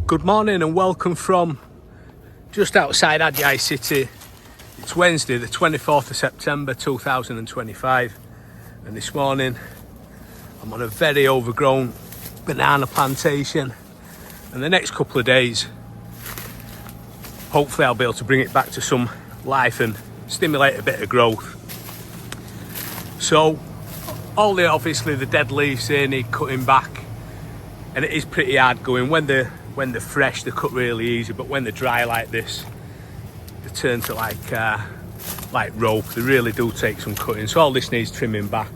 Good morning and welcome from just outside Adjai City. It's Wednesday the 24th of September 2025 and this morning I'm on a very overgrown banana plantation, and the next couple of days hopefully I'll be able to bring it back to some life and stimulate a bit of growth. So obviously the dead leaves here need cutting back, and it is pretty hard going. When they're fresh they cut really easy, but when they're dry like this they turn to like rope. They really do take some cutting, so all this needs trimming back.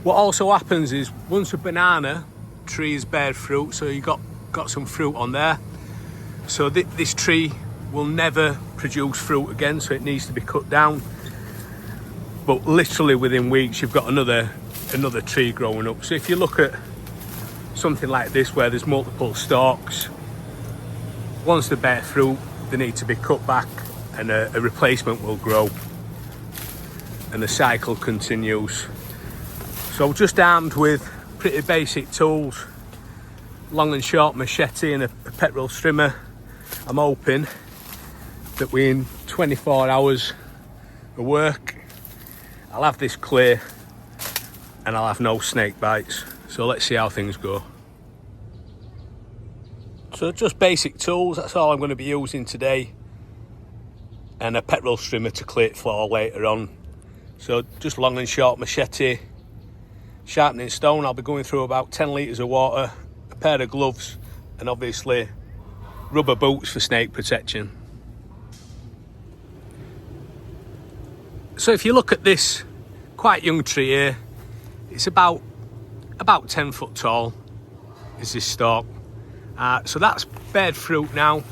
What also happens is once a banana tree is bear fruit, so you got some fruit on there, so this tree will never produce fruit again, so it needs to be cut down. But literally within weeks you've got another tree growing up. So if you look at something like this where there's multiple stalks, once they bear fruit they need to be cut back and a replacement will grow, and the cycle continues. So just armed with pretty basic tools, long and short machete and a petrol strimmer, I'm hoping that within 24 hours of work I'll have this clear and I'll have no snake bites. So let's see how things go. So just basic tools, that's all I'm going to be using today, and a petrol strimmer to clear it floor later on. So just long and short machete, sharpening stone. I'll be going through about 10 litres of water, a pair of gloves, and obviously rubber boots for snake protection. So if you look at this quite young tree here, it's about 10 foot tall is this stalk. So that's bared fruit now.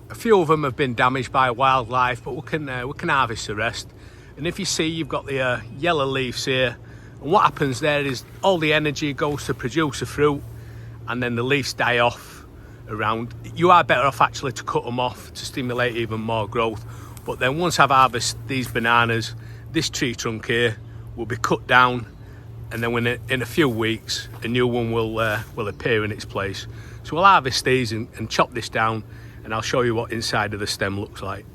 A few of them have been damaged by wildlife, but we can harvest the rest. And if you see, you've got the yellow leaves here, and what happens there is all the energy goes to produce the fruit, and then the leaves die off around. You are better off actually to cut them off to stimulate even more growth. But then once I've harvested these bananas, this tree trunk here will be cut down, and then in a few weeks a new one will appear in its place. So we'll harvest these and chop this down, and I'll show you what inside of the stem looks like.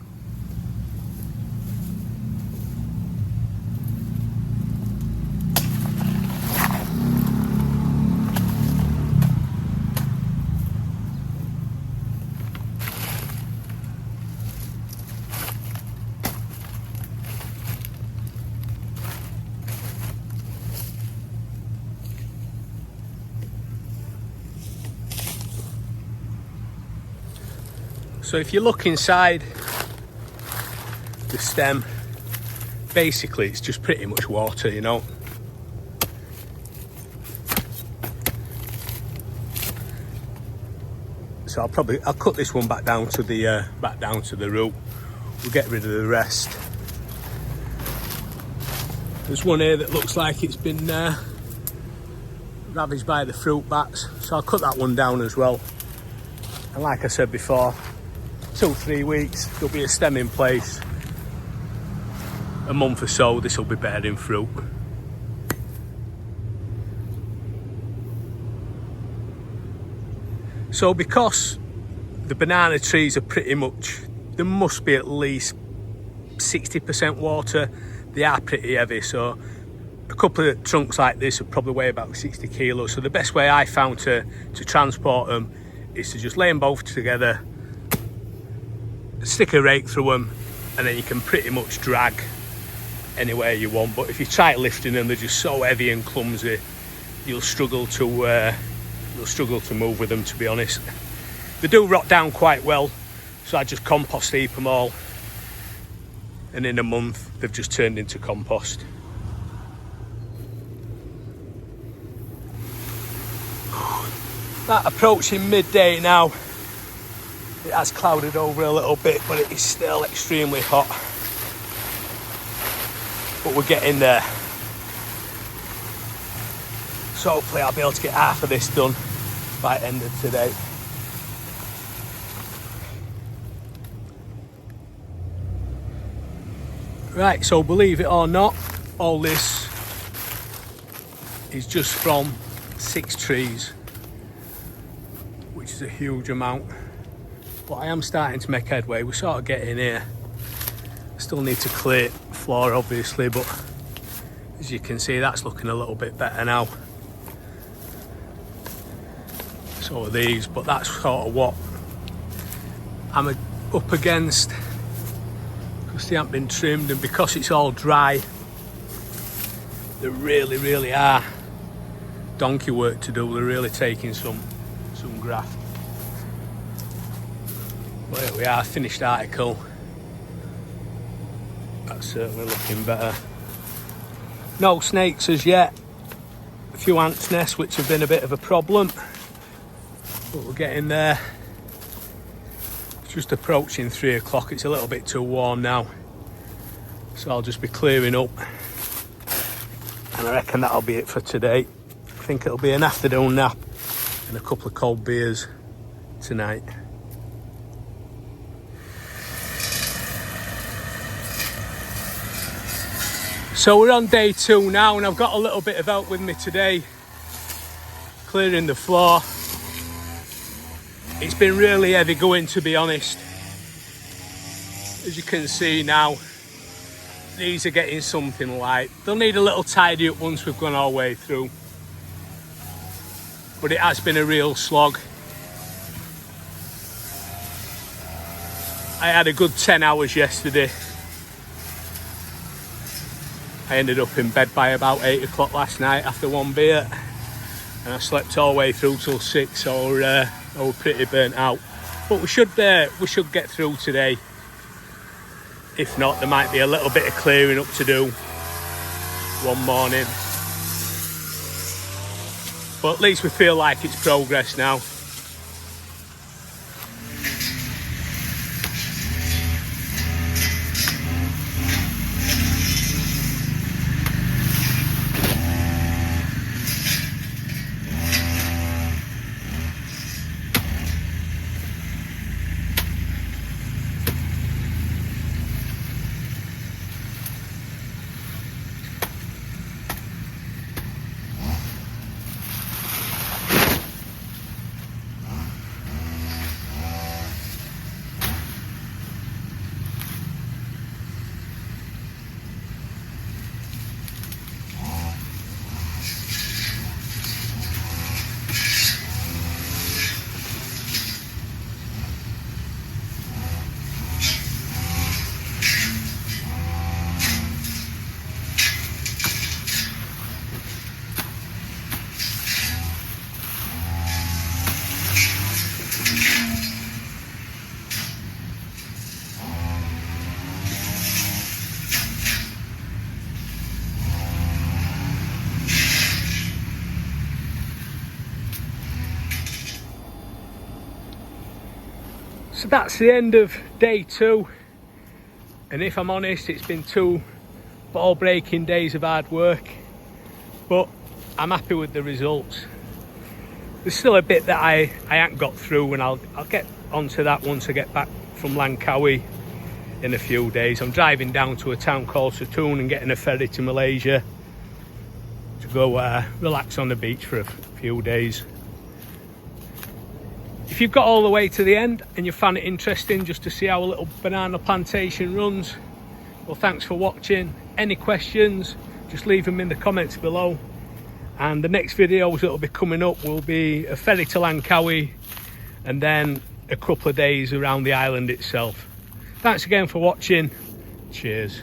So if you look inside the stem, basically it's just pretty much water, you know. So I'll cut this one back down to the root. We'll get rid of the rest. There's one here that looks like it's been ravaged by the fruit bats, so I'll cut that one down as well. And like I said before, 2-3 weeks there'll be a stem in place. A month or so this will be bearing fruit. So because the banana trees are pretty much, there must be at least 60% water. They are pretty heavy, so a couple of trunks like this would probably weigh about 60 kilos. So the best way I found to transport them is to just lay them both together, stick a rake through them, and then you can pretty much drag anywhere you want. But if you try lifting them, they're just so heavy and clumsy, you'll struggle to move with them, to be honest. They do rot down quite well, so I just compost heap them all, and in a month they've just turned into compost. That approaching midday now. It has clouded over a little bit, but it is still extremely hot. But we're getting there. So hopefully I'll be able to get half of this done by the end of today. Right, so believe it or not, all this is just from 6 trees, which is a huge amount. But I am starting to make headway. We're sort of getting here. Still need to clear floor obviously, but as you can see, that's looking a little bit better now. So are these, but that's sort of what I'm up against, because they haven't been trimmed, and because it's all dry, they really are donkey work to do. They're really taking some graft. But here we are, finished article. That's certainly looking better. No snakes as yet. A few ants nests which have been a bit of a problem, but we're getting there. It's just approaching 3 o'clock. It's a little bit too warm now, so I'll just be clearing up, and I reckon that'll be it for today. I think it'll be an afternoon nap and a couple of cold beers tonight. So we're on day 2 now, and I've got a little bit of help with me today, clearing the floor. It's been really heavy going, to be honest. As you can see now, these are getting something light. They'll need a little tidy up once we've gone our way through. But it has been a real slog. I had a good 10 hours yesterday. I ended up in bed by about 8 o'clock last night after 1 beer, and I slept all the way through till 6, so I was pretty burnt out. But we should get through today. If not, there might be a little bit of clearing up to do one morning. But at least we feel like it's progress now. So that's the end of day 2, and if I'm honest, it's been 2 ball-breaking days of hard work, but I'm happy with the results. There's still a bit that I haven't got through, and I'll get onto that once I get back from Langkawi in a few days. I'm driving down to a town called Satoon and getting a ferry to Malaysia to go relax on the beach for a few days. If you've got all the way to the end and you found it interesting just to see how a little banana plantation runs, well, thanks for watching. Any questions, just leave them in the comments below, and the next videos that will be coming up will be a ferry to Langkawi and then a couple of days around the island itself. Thanks again for watching. Cheers.